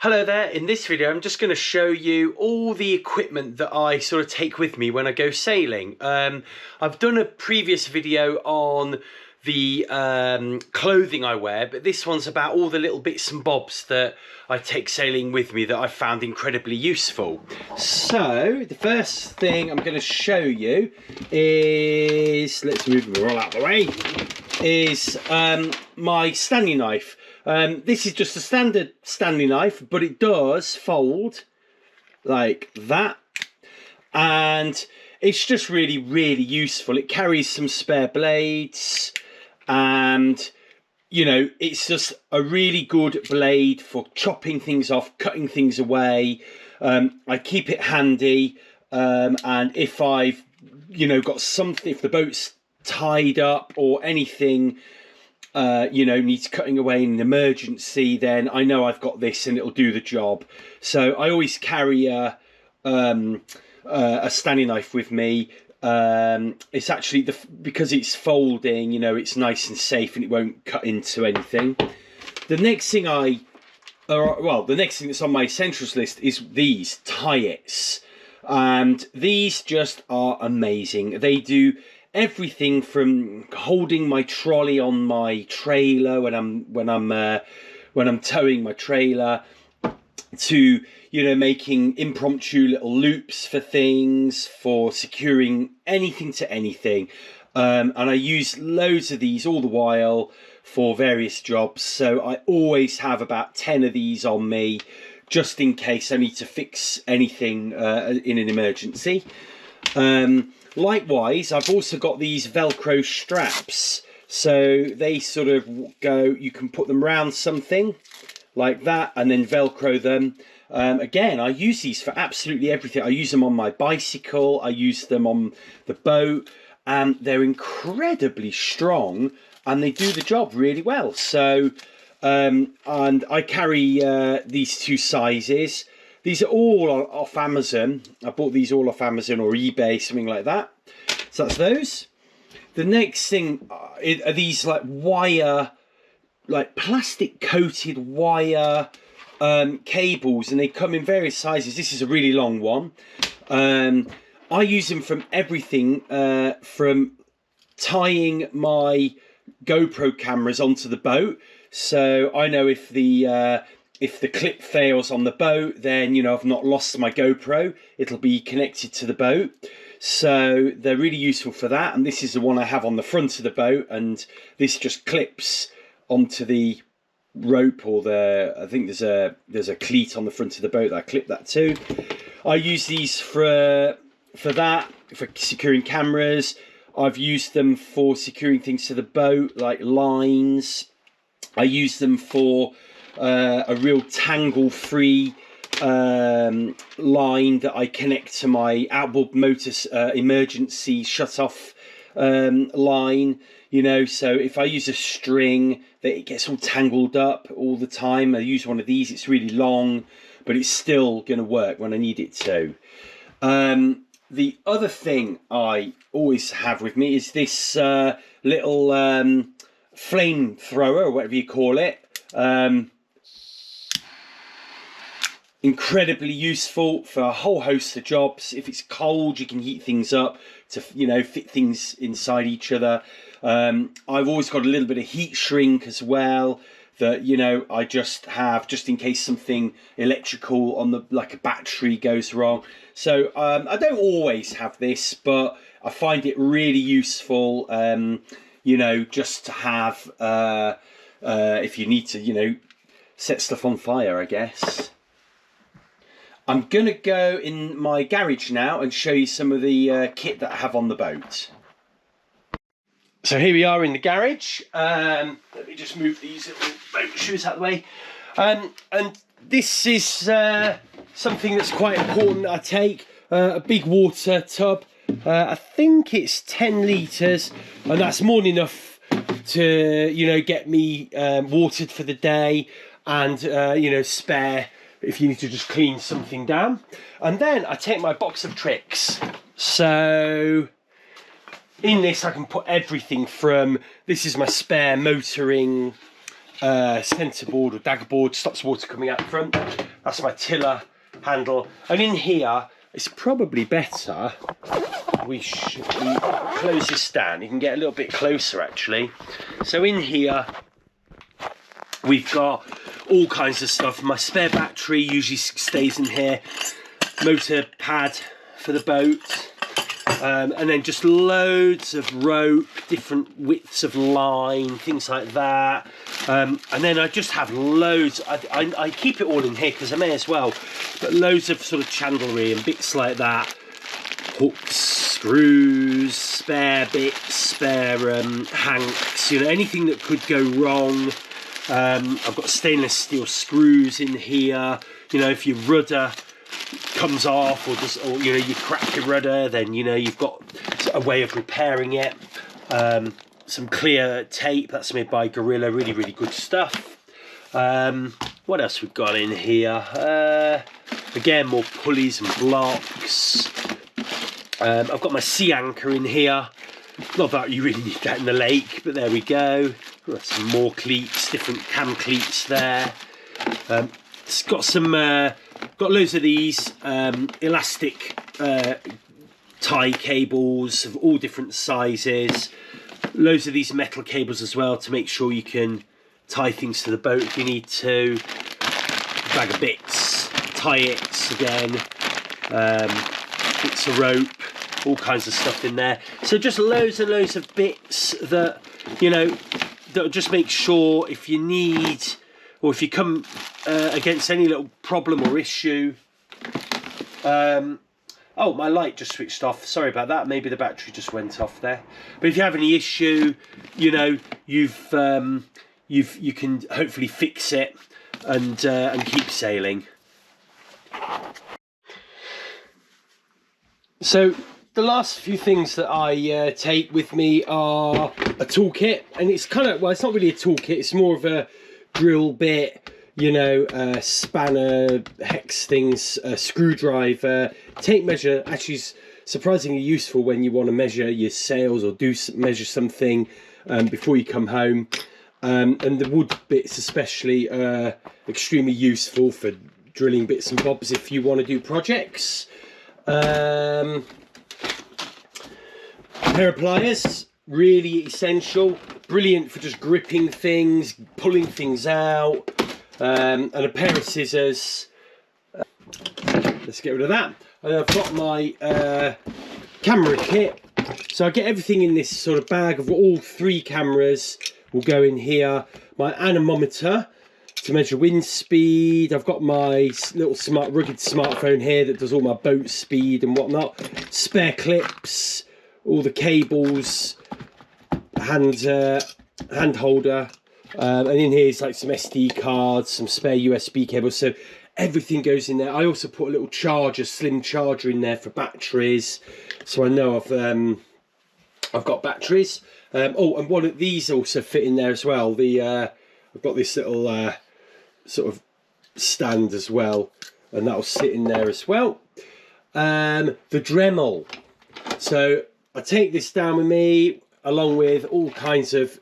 Hello there, in this video I'm just going to show you all the equipment that I sort of take with me when I go sailing. I've done a previous video on the clothing I wear, but this one's about all the little bits and bobs that I take sailing with me that I found incredibly useful. So the first thing I'm going to show you is, let's move them all out of the way, is my Stanley knife. This is just a standard Stanley knife, but it does fold like that, and it's just really useful. It carries some spare blades, and you know, it's just a really good blade for chopping things off, cutting things away. I keep it handy, and if I've got something, if the boat's tied up or anything needs cutting away in an emergency, then I know I've got this and it'll do the job. So I always carry a Stanley knife with me. It's actually, because it's folding, it's nice and safe and it won't cut into anything. The next thing the next thing that's on my essentials list is these tie-its, and these just are amazing. They do everything from holding my trolley on my trailer when I'm towing my trailer, to making impromptu little loops for things, for securing anything to anything, and I use loads of these all the while for various jobs. So I always have about 10 of these on me, just in case I need to fix anything in an emergency. Likewise, I've also got these Velcro straps, so they sort of go, you can put them around something like that and then Velcro them. Again, I use these for absolutely everything. I use them on my bicycle, I use them on the boat, and they're incredibly strong and they do the job really well. So, and I carry these two sizes. These are all off Amazon. I bought these all off Amazon or eBay, something like that. So that's those. The next thing are these wire, plastic coated wire cables, and they come in various sizes. This is a really long one. I use them from everything, from tying my GoPro cameras onto the boat. So I know if the clip fails on the boat, then I've not lost my GoPro, it'll be connected to the boat. So they're really useful for that, and this is the one I have on the front of the boat, and this just clips onto the rope, or I think there's a cleat on the front of the boat that I clip that to. I use these for securing cameras. I've used them for securing things to the boat, like lines. I use them for a real tangle-free line that I connect to my outboard motor emergency shut-off line. So if I use a string, that it gets all tangled up all the time. I use one of these. It's really long, but it's still going to work when I need it to. The other thing I always have with me is this little flamethrower, or whatever you call it. Incredibly useful for a whole host of jobs. If it's cold, you can heat things up to fit things inside each other. I've always got a little bit of heat shrink as well, that I just have, just in case something electrical on like a battery goes wrong. So I don't always have this, but I find it really useful, just to have if you need to set stuff on fire, I guess. I'm going to go in my garage now and show you some of the kit that I have on the boat. So here we are in the garage. Let me just move these little boat shoes out of the way. And this is something that's quite important that I take. A big water tub. I think it's 10 litres, and that's more than enough to, get me watered for the day, and, spare if you need to just clean something down. And then I take my box of tricks. So in this I can put everything from, this is my spare motoring centerboard or daggerboard, stops water coming out the front. That's my tiller handle. And in here, it's probably better we close this down. You can get a little bit closer actually. So in here, we've got all kinds of stuff. My spare battery usually stays in here. Motor pad for the boat. And then just loads of rope, different widths of line, things like that. And then I just have loads. I keep it all in here because I may as well. But loads of sort of chandlery and bits like that. Hooks, screws, spare bits, spare hanks. You know, anything that could go wrong. I've got stainless steel screws in here. You know, if your rudder comes off, or you know, you crack your rudder, then you know you've got a way of repairing it. Some clear tape that's made by Gorilla, really good stuff. What else we've got in here? Again, more pulleys and blocks. I've got my sea anchor in here. Not that you really need that in the lake, but there we go. Got some more cleats, different cam cleats there. It's got some got loads of these elastic tie cables of all different sizes. Loads of these metal cables as well to make sure you can tie things to the boat if you need to. A bag of bits, tie it again, bits of rope, all kinds of stuff in there. So just loads and loads of bits that, you know, that'll just make sure if you need, or if you come against any little problem or issue. Oh, my light just switched off. Sorry about that. Maybe the battery just went off there. But if you have any issue, you know, you can hopefully fix it and keep sailing. So the last few things that I take with me are a toolkit, and it's kind of, well, it's not really a toolkit. It's more of a drill bit, you know, spanner, hex things, screwdriver, tape measure. Actually is surprisingly useful when you want to measure your sails or measure something before you come home. And the wood bits especially are extremely useful for drilling bits and bobs if you want to do projects. A pair of pliers, really essential, brilliant for just gripping things, pulling things out. And a pair of scissors. Let's get rid of that. And I've got my camera kit. So I get everything in this sort of bag. Of all 3 cameras will go in here. My anemometer to measure wind speed. I've got my little rugged smartphone here that does all my boat speed and whatnot. Spare clips, all the cables, hand holder. And in here is like some SD cards, some spare USB cables, so everything goes in there. I also put a little charger, slim charger in there for batteries, so I know I've got batteries. Oh, and one of these also fit in there as well. I've got this little sort of stand as well, and that'll sit in there as well. The Dremel. So I take this down with me along with all kinds of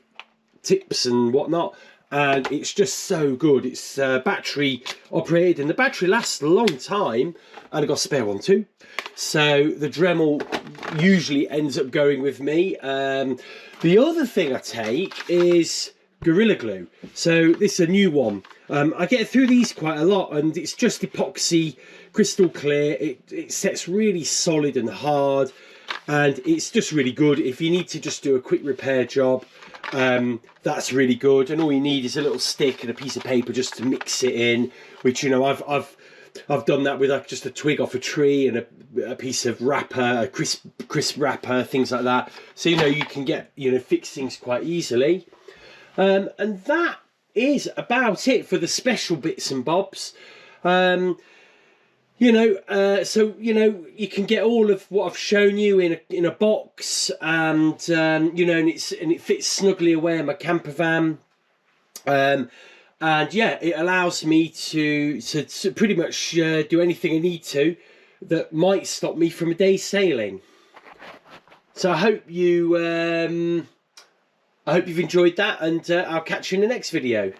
tips and whatnot, and it's just so good. It's battery operated, and the battery lasts a long time, and I've got a spare one too. So the Dremel usually ends up going with me. The other thing I take is Gorilla Glue. So this is a new one. I get through these quite a lot, and it's just epoxy, crystal clear. It sets really solid and hard, and it's just really good if you need to just do a quick repair job. That's really good, and all you need is a little stick and a piece of paper just to mix it in, which, you know, I've done that with just a twig off a tree and a piece of wrapper, a crisp wrapper, things like that. So, you know, you can get, you know, fix things quite easily. And that is about it for the special bits and bobs. You know, so, you know, you can get all of what I've shown you in a box, and you know, and it fits snugly away in my camper van. And yeah, it allows me to pretty much do anything I need to that might stop me from a day's sailing. So I hope you've enjoyed that, and I'll catch you in the next video.